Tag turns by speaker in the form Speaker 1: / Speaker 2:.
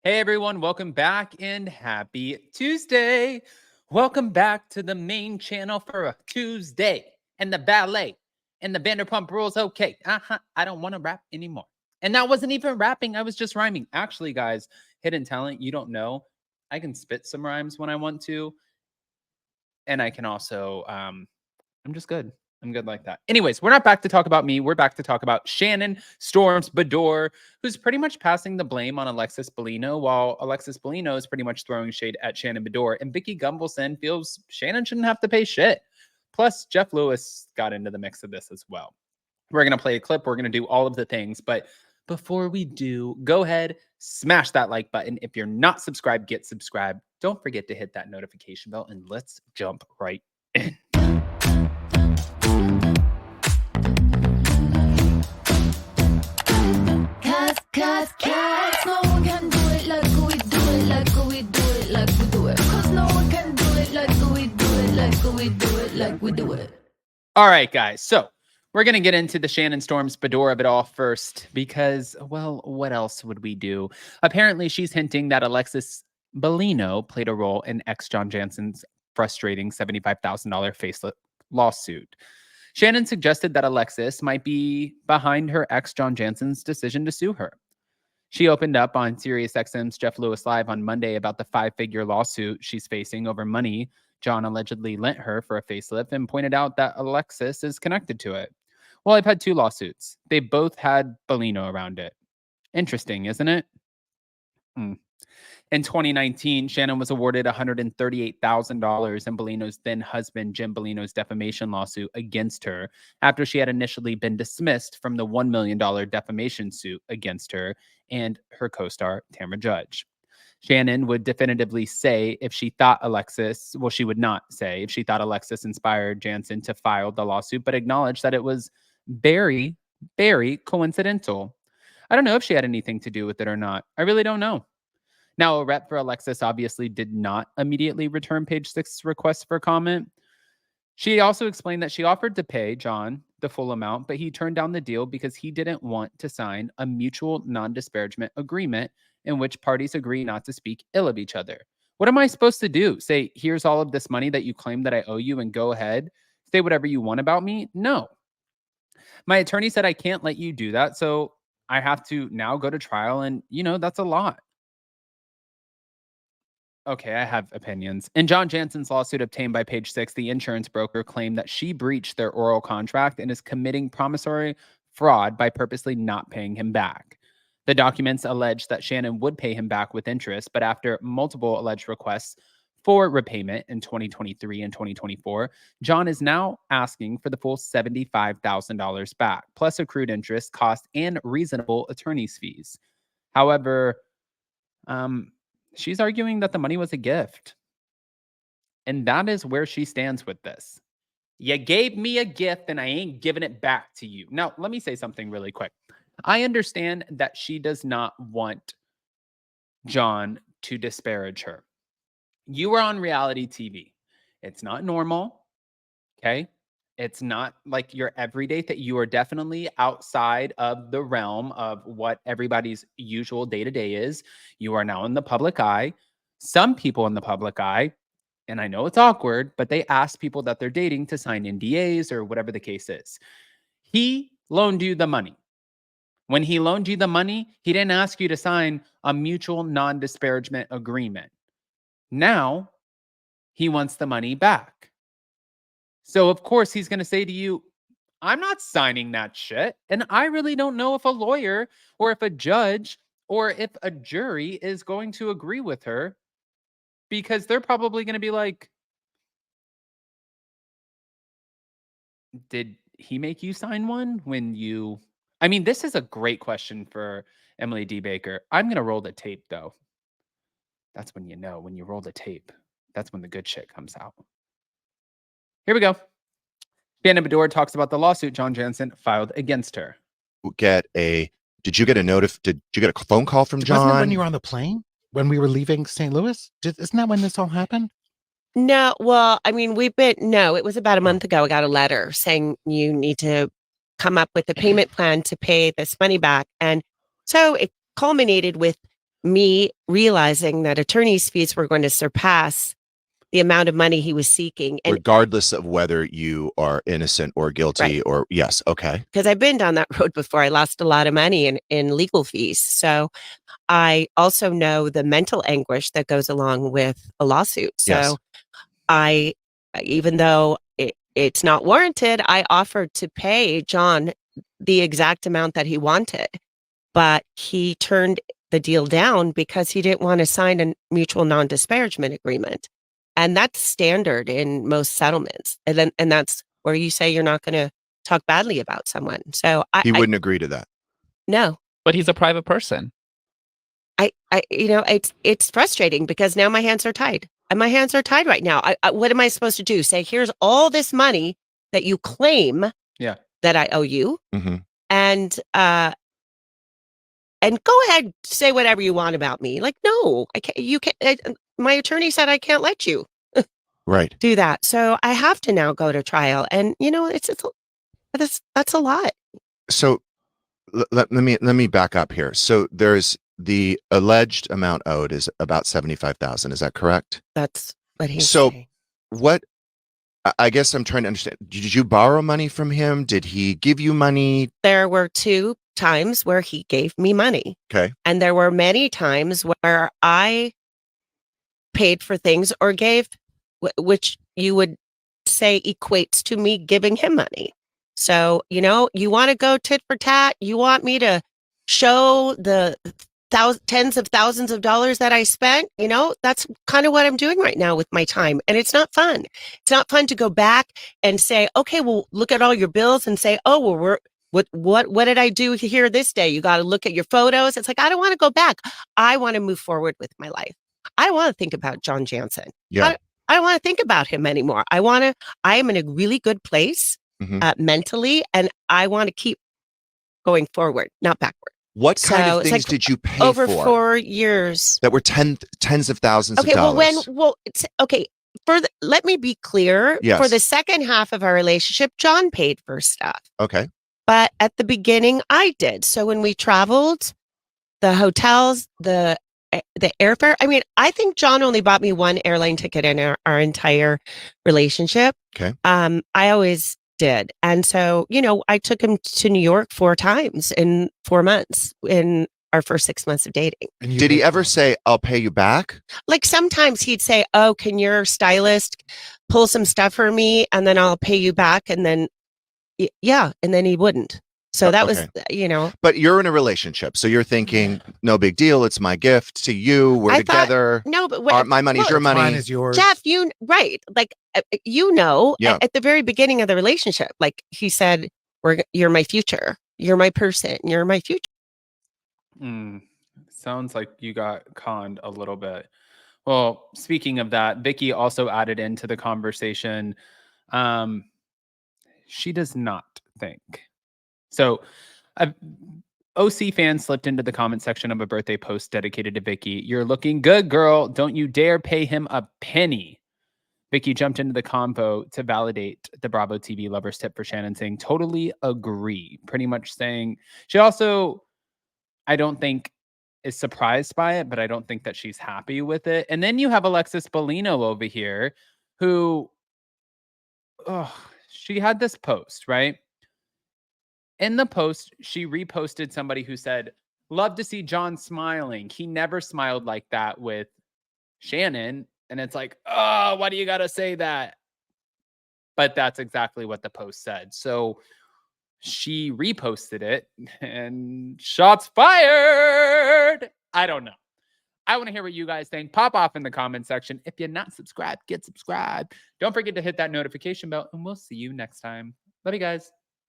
Speaker 1: Hey everyone, welcome back and happy Tuesday. Welcome back to the main channel for a Tuesday and the ballet and the Vanderpump Rules. Okay, I don't want to rap anymore. And that wasn't even rapping, I was just rhyming. Actually, guys, hidden talent, you don't know. I can spit some rhymes when I want to. And I can also, I'm just good. I'm good like that. Anyways, we're not back to talk about me. We're back to talk about Shannon Storms Beador, who's pretty much passing the blame on Alexis Bellino, while Alexis Bellino is pretty much throwing shade at Shannon Beador. And Vicki Gunvalson feels Shannon shouldn't have to pay shit. Plus, Jeff Lewis got into the mix of this as well. We're going to play a clip. We're going to do all of the things. But before we do, go ahead, smash that like button. If you're not subscribed, get subscribed. Don't forget to hit that notification bell, and let's jump right in.
Speaker 2: Cause no one can do it like we do it, like we do it, like we do it. Cause no one can do it like we do it, like we do it, like we do it.
Speaker 1: All right, guys. So we're going to get into the Shannon Storms Beador of it all first because, well, what else would we do? Apparently, she's hinting that Alexis Bellino played a role in John Jansen's frustrating $75,000 facelift lawsuit. Shannon suggested that Alexis might be behind her ex John Jansen's decision to sue her. She opened up on SiriusXM's Jeff Lewis Live on Monday about the 5-figure lawsuit she's facing over money John allegedly lent her for a facelift and pointed out that Alexis is connected to it. Well, I've had 2 lawsuits. They both had Bellino around it. Interesting, isn't it? In 2019, Shannon was awarded $138,000 in Bellino's then husband, Jim Bellino's defamation lawsuit against her after she had initially been dismissed from the $1 million defamation suit against her and her co-star, Tamra Judge. Shannon would definitively say if she thought Alexis, well, she would not say if she thought Alexis inspired Jansen to file the lawsuit, but acknowledged that it was very, very coincidental. I don't know if she had anything to do with it or not. I really don't know. Now, a rep for Alexis obviously did not immediately return Page Six's request for comment. She also explained that she offered to pay John the full amount, but he turned down the deal because he didn't want to sign a mutual non-disparagement agreement in which parties agree not to speak ill of each other. What am I supposed to do? Say, here's all of this money that you claim that I owe you and go ahead, say whatever you want about me? No. My attorney said I can't let you do that, so I have to now go to trial, and, that's a lot. Okay, I have opinions. In John Jansen's lawsuit obtained by Page Six, the insurance broker claimed that she breached their oral contract and is committing promissory fraud by purposely not paying him back. The documents allege that Shannon would pay him back with interest, but after multiple alleged requests for repayment in 2023 and 2024, John is now asking for the full $75,000 back, plus accrued interest, cost, and reasonable attorney's fees. However, she's arguing that the money was a gift. And that is where she stands with this. You gave me a gift and I ain't giving it back to you. Now, let me say something really quick. I understand that she does not want John to disparage her. You are on reality TV. It's not normal. Okay. It's not like your everyday that you are definitely outside of the realm of what everybody's usual day-to-day is. You are now in the public eye. Some people in the public eye, and I know it's awkward, but they ask people that they're dating to sign NDAs or whatever the case is. He loaned you the money. When he loaned you the money, he didn't ask you to sign a mutual non-disparagement agreement. Now, he wants the money back. So, of course, he's going to say to you, I'm not signing that shit. And I really don't know if a lawyer or if a judge or if a jury is going to agree with her, because they're probably going to be like, did he make you sign one when you... I mean, this is a great question for Emily D. Baker. I'm going to roll the tape, though. That's when you know, when you roll the tape. That's when the good shit comes out. Here we go. Shannon Beador talks about the lawsuit John Jansen filed against her.
Speaker 3: Did you get a phone call from John?
Speaker 4: Wasn't it when you were on the plane? When we were leaving St. Louis? Isn't that when this all happened?
Speaker 5: No, well, I mean, it was about a month ago. I got a letter saying you need to come up with a payment plan to pay this money back. And so it culminated with me realizing that attorney's fees were going to surpass the amount of money he was seeking. And
Speaker 3: Regardless of whether you are innocent or guilty
Speaker 5: Right.
Speaker 3: or yes. Okay.
Speaker 5: because I've been down that road before, I lost a lot of money in legal fees. So I also know the mental anguish that goes along with a lawsuit. So
Speaker 3: Yes.
Speaker 5: I, even though it's not warranted, I offered to pay John the exact amount that he wanted, but he turned the deal down because he didn't want to sign a mutual non-disparagement agreement. And that's standard in most settlements. And that's where you say you're not going to talk badly about someone. So
Speaker 3: He wouldn't agree to that.
Speaker 5: no.
Speaker 1: But he's a private person.
Speaker 5: It's frustrating because now my hands are tied. And my hands are tied right now. What am I supposed to do? Say, here's all this money that you claim that I owe you.
Speaker 3: Mm-hmm.
Speaker 5: And go ahead, say whatever you want about me. Like, no, I can't. You can't. My attorney said I can't let you
Speaker 3: Right.
Speaker 5: do that. So I have to now go to trial. And that's a lot.
Speaker 3: So let me back up here. So there's the alleged amount owed is about 75,000. Is that correct?
Speaker 5: That's what he's
Speaker 3: So
Speaker 5: saying.
Speaker 3: what? I guess I'm trying to understand. Did you borrow money from him? Did he give you money?
Speaker 5: There were 2 times where he gave me money.
Speaker 3: Okay.
Speaker 5: And there were many times where I paid for things or gave, which you would say equates to me giving him money. So, you want to go tit for tat. You want me to show the tens of thousands of dollars that I spent. That's kind of what I'm doing right now with my time. And it's not fun. It's not fun to go back and say, okay, well, look at all your bills and say, oh, well, what did I do here this day? You got to look at your photos. It's like, I don't want to go back. I want to move forward with my life. I want to think about John Jansen.
Speaker 3: Yeah.
Speaker 5: I don't want to think about him anymore. I am in a really good place mentally, and I want to keep going forward, not backward.
Speaker 3: What kind
Speaker 5: So
Speaker 3: of
Speaker 5: it's
Speaker 3: things
Speaker 5: like
Speaker 3: did you pay
Speaker 5: over
Speaker 3: for
Speaker 5: 4 years?
Speaker 3: that were tens of thousands
Speaker 5: Okay,
Speaker 3: of dollars?
Speaker 5: okay. Let me be clear.
Speaker 3: Yes.
Speaker 5: For the second half of our relationship, John paid for stuff.
Speaker 3: Okay.
Speaker 5: But at the beginning, I did. So when we traveled, the hotels, the airfare. I mean, I think John only bought me 1 airline ticket in our entire relationship.
Speaker 3: Okay.
Speaker 5: I always did. And so, I took him to New York 4 times in 4 months in our first 6 months of dating.
Speaker 3: Did he ever say, I'll pay you back?
Speaker 5: Like sometimes he'd say, oh, can your stylist pull some stuff for me and then I'll pay you back? And then, yeah. And then he wouldn't. So that was,
Speaker 3: But you're in a relationship. So you're thinking, no big deal. It's my gift to you. We're together.
Speaker 5: No, but
Speaker 3: my money's your money.
Speaker 4: Mine is yours.
Speaker 5: Jeff, right. Like,
Speaker 3: Yeah.
Speaker 5: at the very beginning of the relationship, like he said, you're my future. You're my person. You're my future.
Speaker 1: Sounds like you got conned a little bit. Well, speaking of that, Vicki also added into the conversation. She does not think. So, OC fan slipped into the comment section of a birthday post dedicated to Vicki. You're looking good, girl. Don't you dare pay him a penny. Vicki jumped into the convo to validate the Bravo TV lovers tip for Shannon, saying, totally agree. Pretty much saying, she also, I don't think, is surprised by it, but I don't think that she's happy with it. And then you have Alexis Bellino over here, who, she had this post, right? In the post, she reposted somebody who said, love to see John smiling. He never smiled like that with Shannon. And it's like, oh, why do you got to say that? But that's exactly what the post said. So she reposted it and shots fired. I don't know. I want to hear what you guys think. Pop off in the comment section. If you're not subscribed, get subscribed. Don't forget to hit that notification bell, and we'll see you next time. Love you guys.